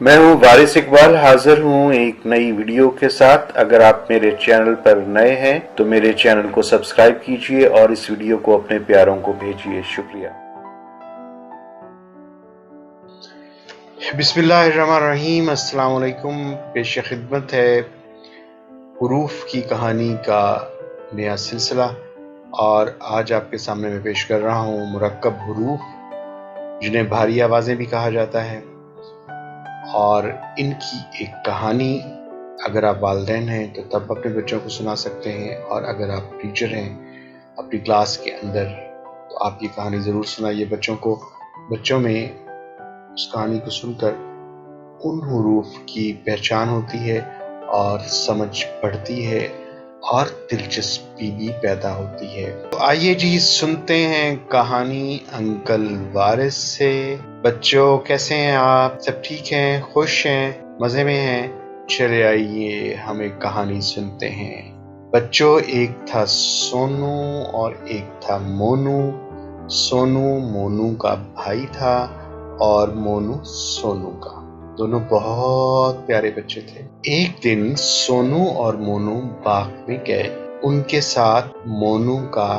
मैं हूं वारिस इकबाल, हाजिर हूं एक नई वीडियो के साथ। अगर आप मेरे चैनल पर नए हैं तो मेरे चैनल को सब्सक्राइब कीजिए और इस वीडियो को अपने प्यारों को भेजिए। शुक्रिया। बिस्मिल्लाहिर्रहमानिर्रहीम। अस्सलाम वालेकुम। पेश खिदमत है हुरूफ की कहानी का नया सिलसिला, और आज आपके सामने मैं पेश कर रहा हूँ मुरक्कब हुरूफ, जिन्हें भारी आवाज़ें भी कहा जाता है। और इनकी एक कहानी अगर आप वालिदैन हैं तो तब अपने बच्चों को सुना सकते हैं, और अगर आप टीचर हैं अपनी क्लास के अंदर तो आप ये कहानी ज़रूर सुनाइए बच्चों को। बच्चों में उस कहानी को सुनकर उन हुरूफ की पहचान होती है और समझ बढ़ती है और दिलचस्पी भी पैदा होती है। तो आइए जी सुनते हैं कहानी अंकल वारिस से। बच्चों कैसे हैं आप? सब ठीक हैं, खुश हैं, मज़े में हैं? चले आइए हम एक कहानी सुनते हैं। बच्चों, एक था सोनू और एक था मोनू। सोनू मोनू का भाई था और मोनू सोनू का। दोनों बहुत प्यारे बच्चे थे। एक दिन सोनू और मोनू बाग में गए। उनके साथ मोनू का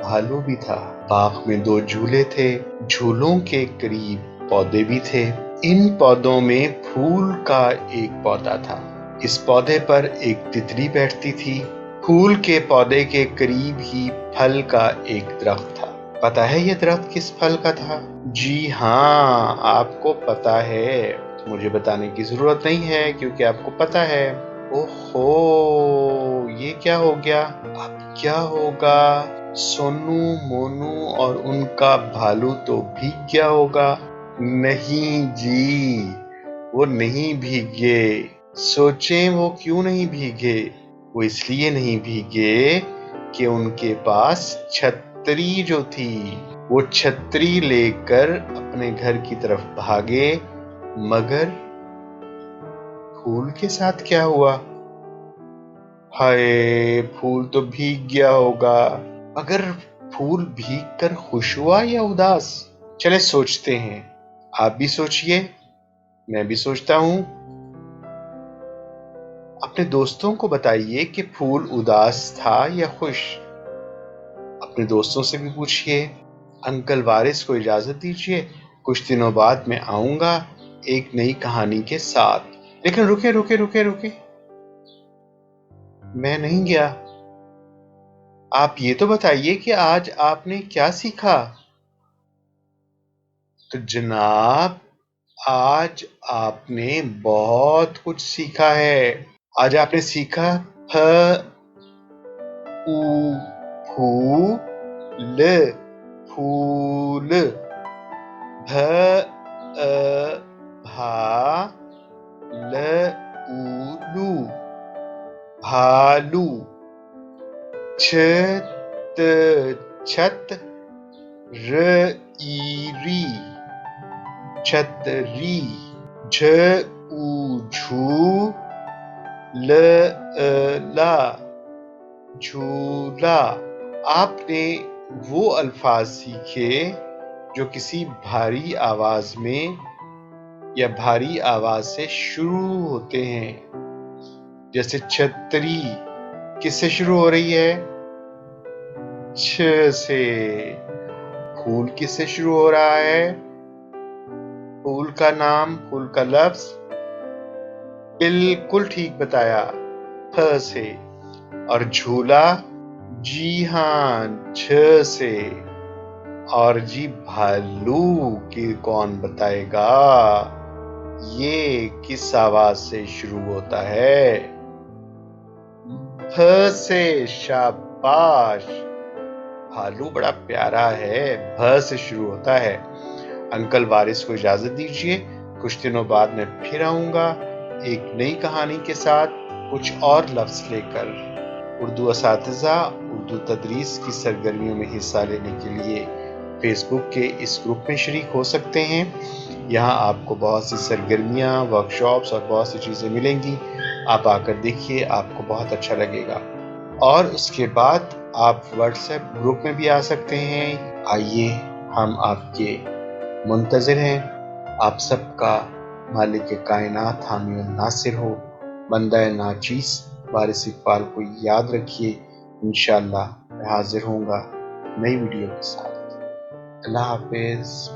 भालू भी था। बाग में 2 झूले थे। झूलों के करीब पौधे भी थे। इन पौधों में फूल का एक पौधा था। इस पौधे पर एक तितली बैठती थी। फूल के पौधे के करीब ही फल का एक दरख्त था। पता है ये दरख्त किस फल का था? जी हाँ, आपको पता है। मुझे बताने की जरूरत नहीं है क्योंकि आपको पता है। ओहो, ये क्या हो गया? अब क्या होगा? सोनू, मोनू और उनका भालू तो भीग गया होगा। नहीं जी, वो नहीं भीगे। सोचें वो क्यों नहीं भीगे? वो इसलिए नहीं भीगे कि उनके पास छतरी जो थी, वो छतरी लेकर अपने घर की तरफ भागे। मगर फूल के साथ क्या हुआ? हाय, फूल तो भीग गया होगा। अगर फूल भीग कर खुश हुआ या उदास? चले सोचते हैं। आप भी सोचिए, मैं भी सोचता हूं। अपने दोस्तों को बताइए कि फूल उदास था या खुश। अपने दोस्तों से भी पूछिए। अंकल वारिस को इजाजत दीजिए, कुछ दिनों बाद मैं आऊंगा एक नई कहानी के साथ। लेकिन रुके रुके रुके रुके, मैं नहीं गया। आप ये तो बताइए कि आज आपने क्या सीखा? तो जनाब, आज आपने बहुत कुछ सीखा है। आज आपने सीखा फ ऊ फू ल फूल, भ भा ल लू भालू, छत छत र री छतरी, झू ल ला झूला। आपने वो अल्फाज सीखे जो किसी भारी आवाज में या भारी आवाज से शुरू होते हैं। जैसे छतरी किससे शुरू हो रही है? छ से। फूल किससे शुरू हो रहा है? फूल का नाम, फूल का लफ्ज बिल्कुल ठीक बताया, फ से। और झूला, जी हाँ, छ से। और जी भालू की कौन बताएगा? ये किस आवाज से शुरू होता है? फ से। शाबाश, भालू बड़ा प्यारा है, भ से शुरू होता है। अंकल वारिस को इजाजत दीजिए, कुछ दिनों बाद मैं फिर आऊंगा एक नई कहानी के साथ, कुछ और लफ्ज लेकर। उर्दू असातिज़ा उर्दू तदरीस की सरगर्मियों में हिस्सा लेने के लिए फेसबुक के इस ग्रुप में शरीक हो सकते हैं। यहाँ आपको बहुत सी सरगर्मियाँ, वर्कशॉप्स और बहुत सी चीज़ें मिलेंगी। आप आकर देखिए, आपको बहुत अच्छा लगेगा। और उसके बाद आप व्हाट्सएप ग्रुप में भी आ सकते हैं। आइए, हम आपके मुंतज़िर हैं। आप सबका مالک کائنات حامی الناصر ہو۔ بندہ ناچیز وارث اقبال کو یاد رکھیے۔ انشاءاللہ میں حاضر ہوں گا نئی ویڈیو کے ساتھ۔ اللہ حافظ۔